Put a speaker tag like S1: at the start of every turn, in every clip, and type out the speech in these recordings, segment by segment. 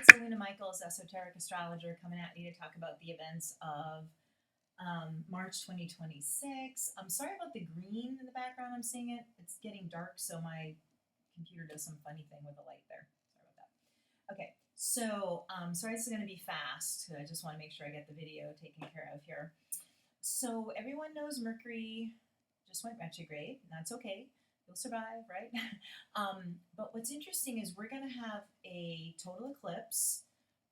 S1: It's Aluna Michaels, Esoteric Astrologer, coming at you to talk about the events of March 2026. I'm sorry about the green in the background. I'm seeing it. It's getting dark, so my computer does some funny thing with the light there. Sorry about that. Okay, so sorry, this is going to be fast. I just want to make sure I get the video taken care of here. So everyone knows Mercury just went retrograde, and that's okay. You'll survive, right? But what's interesting is we're going to have a total eclipse.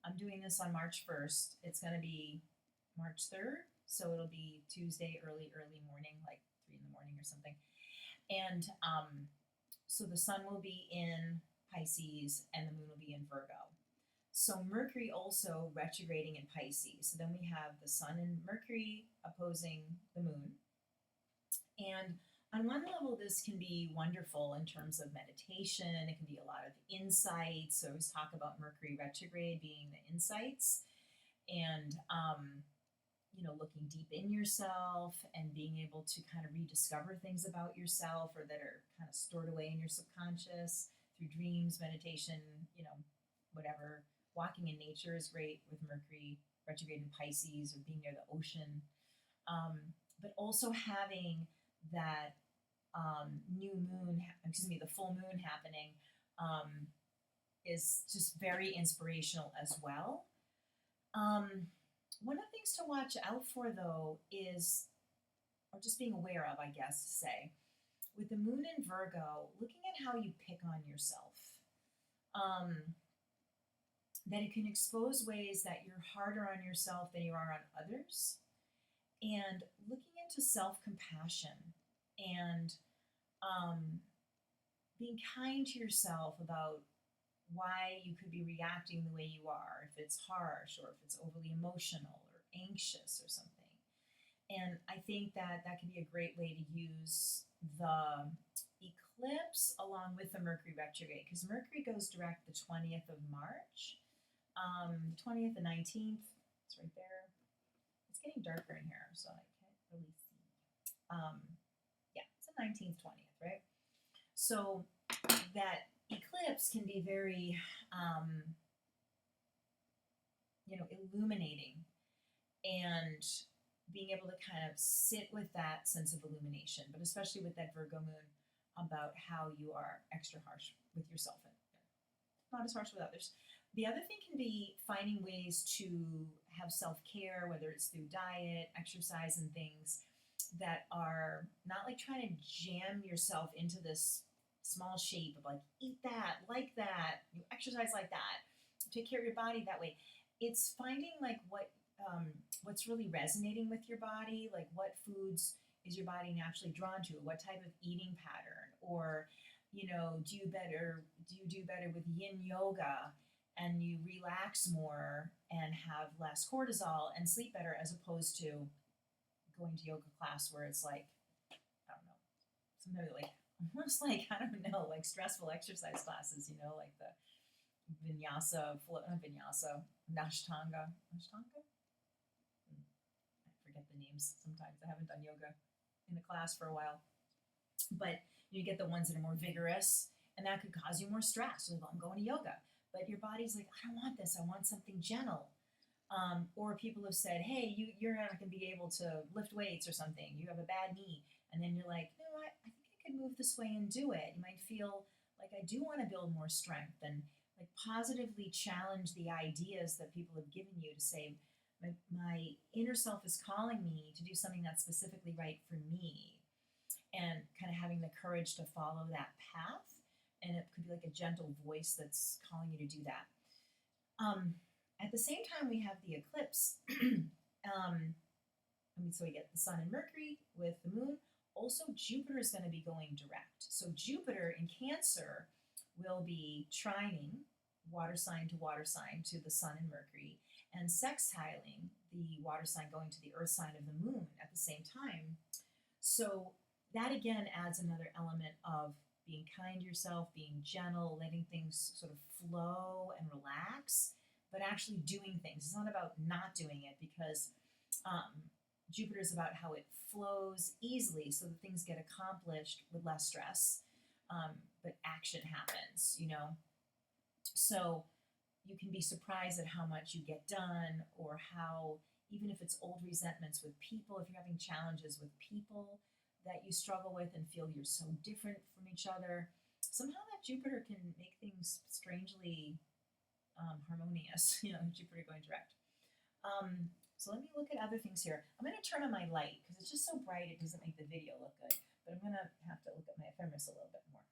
S1: I'm doing this on March 1st. It's going to be March 3rd, so it'll be Tuesday, early morning, like 3 in the morning or something. And so the sun will be in Pisces and the moon will be in Virgo. So Mercury also retrograding in Pisces. So then we have the sun and Mercury opposing the moon. And on one level, this can be wonderful in terms of meditation. It can be a lot of insights. So I always talk about Mercury retrograde being the insights and, looking deep in yourself and being able to kind of rediscover things about yourself or that are kind of stored away in your subconscious through dreams, meditation, whatever. Walking in nature is great with Mercury retrograde in Pisces or being near the ocean. But also having that the full moon happening is just very inspirational as well. One of the things to watch out for, though, is, or just being aware of, I guess, to say, with the moon in Virgo, looking at how you pick on yourself, that it can expose ways that you're harder on yourself than you are on others, and looking into self-compassion and being kind to yourself about why you could be reacting the way you are, if it's harsh or if it's overly emotional or anxious or something. And I think that that can be a great way to use the eclipse along with the Mercury retrograde, because Mercury goes direct the 20th of March, 20th and 19th. It's right there. It's getting darker in here, so I can't really see. It's the 19th, 20th, right? So that eclipse can be very, illuminating, and being able to kind of sit with that sense of illumination, but especially with that Virgo moon, about how you are extra harsh with yourself and not as harsh with others. The other thing can be finding ways to have self-care, whether it's through diet, exercise, and things that are not like trying to jam yourself into this small shape of like, eat that, like that, you exercise like that, take care of your body that way. It's finding like what's really resonating with your body, like what foods is your body naturally drawn to, what type of eating pattern, or do you do better with yin yoga and you relax more and have less cortisol and sleep better, as opposed to going to yoga class where it's like, I don't know, sometimes like almost like, I don't know, like stressful exercise classes, like the Ashtanga. I forget the names sometimes. I haven't done yoga in a class for a while. But you get the ones that are more vigorous, and that could cause you more stress. So I'm going to yoga. But your body's like, I don't want this. I want something gentle. Or people have said, hey, you're not going to be able to lift weights or something. You have a bad knee. And then you're like, no, I think I could move this way and do it. You might feel like I do want to build more strength, and like positively challenge the ideas that people have given you to say, my inner self is calling me to do something that's specifically right for me, and kind of having the courage to follow that path. And it could be like a gentle voice that's calling you to do that. At the same time, we have the eclipse. So we get the sun and Mercury with the moon. Also, Jupiter is going to be going direct. So Jupiter in Cancer will be trining water sign to the sun and Mercury, and sextiling the water sign going to the earth sign of the moon at the same time. So that again adds another element of being kind to yourself, being gentle, letting things sort of flow and relax, but actually doing things. It's not about not doing it, because Jupiter is about how it flows easily so that things get accomplished with less stress, but action happens, So you can be surprised at how much you get done, or how, even if it's old resentments with people, if you're having challenges with people that you struggle with and feel you're so different from each other, somehow that Jupiter can make things strangely harmonious, Jupiter going direct. So let me look at other things here. I'm going to turn on my light because it's just so bright it doesn't make the video look good. But I'm going to have to look at my ephemeris a little bit more.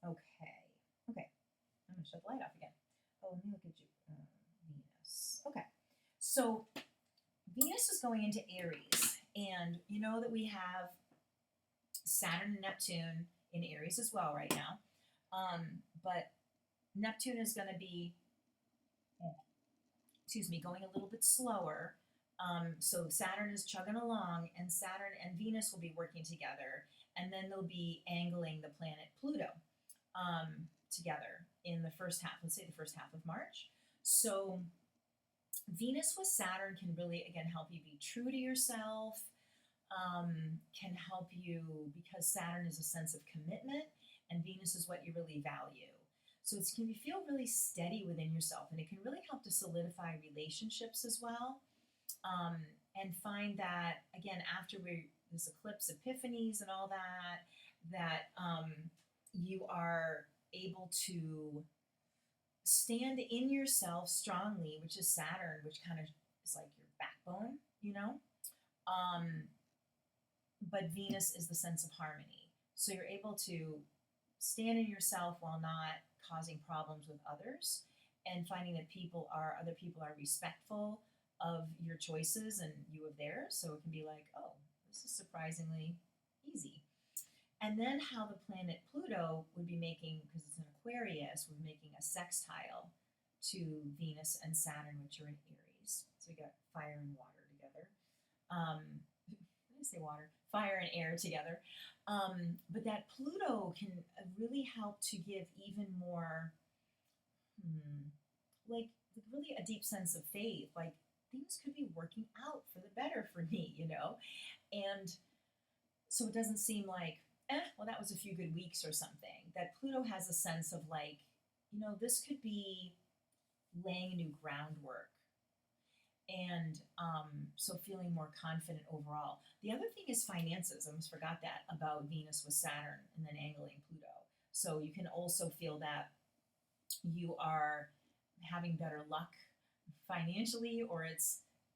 S1: Okay. I'm going to shut the light off again. Oh, let me look at Venus. Okay. So Venus is going into Aries. And you know that we have Saturn and Neptune in Aries as well right now. But Neptune is going to be, going a little bit slower. So Saturn is chugging along, and Saturn and Venus will be working together, and then they'll be angling the planet Pluto together in the first half, let's say the first half of March. So Venus with Saturn can really, again, help you be true to yourself, can help you, because Saturn is a sense of commitment, and Venus is what you really value. So it can feel really steady within yourself, and it can really help to solidify relationships as well. And find that, again, after this eclipse epiphanies and all that you are able to stand in yourself strongly, which is Saturn, which kind of is like your backbone, but Venus is the sense of harmony. So you're able to stand in yourself while not causing problems with others, and finding that other people are respectful of your choices and you of theirs. So it can be like, oh, this is surprisingly easy. And then how the planet Pluto would be making, because it's an Aquarius, would be making a sextile to Venus and Saturn, which are in Aries. So we got fire and water together. When I say water, fire and air together. But that Pluto can really help to give even more, like really a deep sense of faith. Like things could be working out for the better for me, And so it doesn't seem like, well, that was a few good weeks or something. That Pluto has a sense of like, this could be laying a new groundwork. And so feeling more confident overall. The other thing is finances. I almost forgot that about Venus with Saturn and then angling Pluto. So you can also feel that you are having better luck financially, or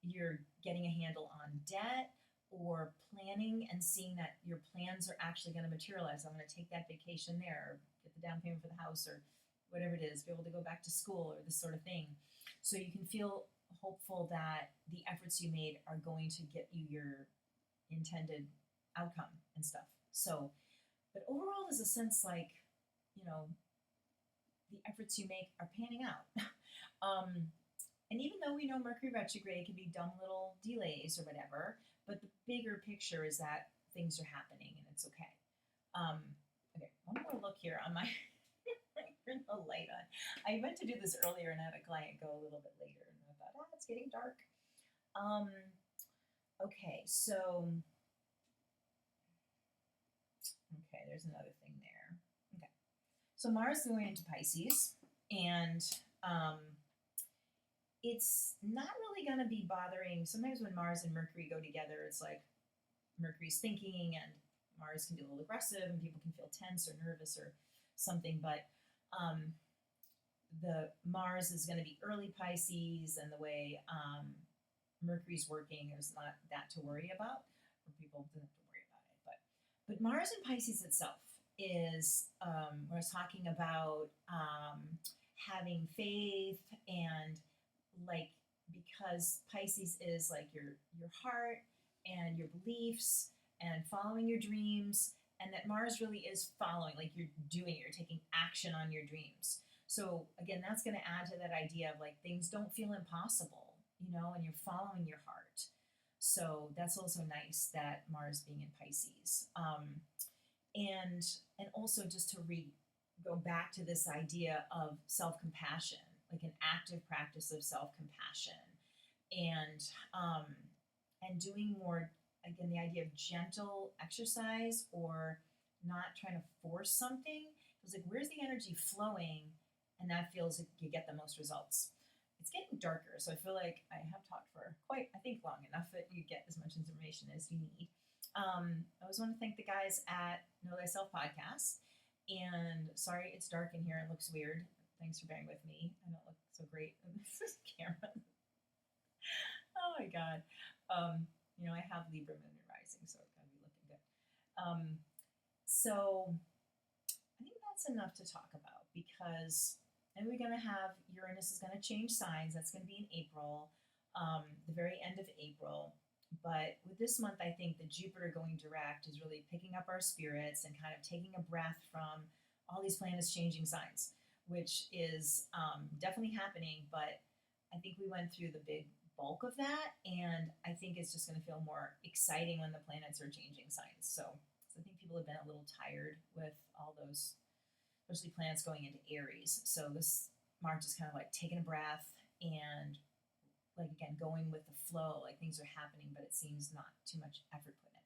S1: you're getting a handle on debt, or planning and seeing that your plans are actually going to materialize. I'm going to take that vacation there, or get the down payment for the house, or whatever it is, be able to go back to school, or this sort of thing. So you can feel hopeful that the efforts you made are going to get you your intended outcome and stuff. So, but overall, there's a sense like, the efforts you make are panning out. And even though we know Mercury retrograde can be dumb little delays or whatever, but the bigger picture is that things are happening and it's okay. Okay, one more look here on my turn the light on. I meant to do this earlier and had a client go a little bit later, and I thought, it's getting dark. Okay, so there's another thing there. Okay, so Mars is going into Pisces, and it's not really going to be bothering. Sometimes when Mars and Mercury go together, it's like Mercury's thinking and Mars can be a little aggressive, and people can feel tense or nervous or something. But the Mars is going to be early Pisces, and the way Mercury's working, there's not that to worry about, or people don't have to worry about it. But Mars in Pisces itself is, when I was talking about having faith, and like, because Pisces is like your heart and your beliefs and following your dreams, and that Mars really is following, like you're taking action on your dreams. So again, that's going to add to that idea of like things don't feel impossible, and you're following your heart. So that's also nice, that Mars being in Pisces. And also just to go back to this idea of self-compassion, like an active practice of self-compassion, and doing more, again, the idea of gentle exercise, or not trying to force something. It's like, where's the energy flowing, and that feels like you get the most results. It's getting darker, so I feel like I have talked for quite, I think, long enough that you get as much information as you need. I always want to thank the guys at Know Thyself Podcast. And sorry, it's dark in here. It looks weird. Thanks for bearing with me. I don't look so great in this camera. Oh my God. I have Libra moon and rising, so it's gotta be looking good. So I think that's enough to talk about because then we're gonna have Uranus is gonna change signs. That's gonna be in April, the very end of April. But with this month, I think the Jupiter going direct is really picking up our spirits and kind of taking a breath from all these planets changing signs, which is definitely happening. But I think we went through the big bulk of that, and I think it's just going to feel more exciting when the planets are changing signs. So I think people have been a little tired with all those, especially planets going into Aries. So this March is kind of like taking a breath and like again going with the flow, like things are happening, but it seems not too much effort put in.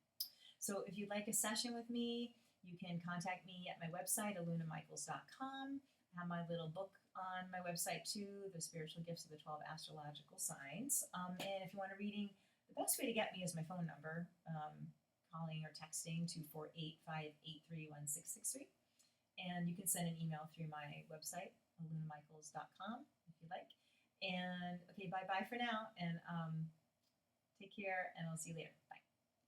S1: So if you'd like a session with me, you can contact me at my website, alunamichaels.com. I have my little book on my website too, The Spiritual Gifts of the 12 Astrological Signs. And if you want a reading, the best way to get me is my phone number, calling or texting 248-583-1663. And you can send an email through my website, alunamichaels.com, if you like. And okay, bye-bye for now, and take care, and I'll see you later.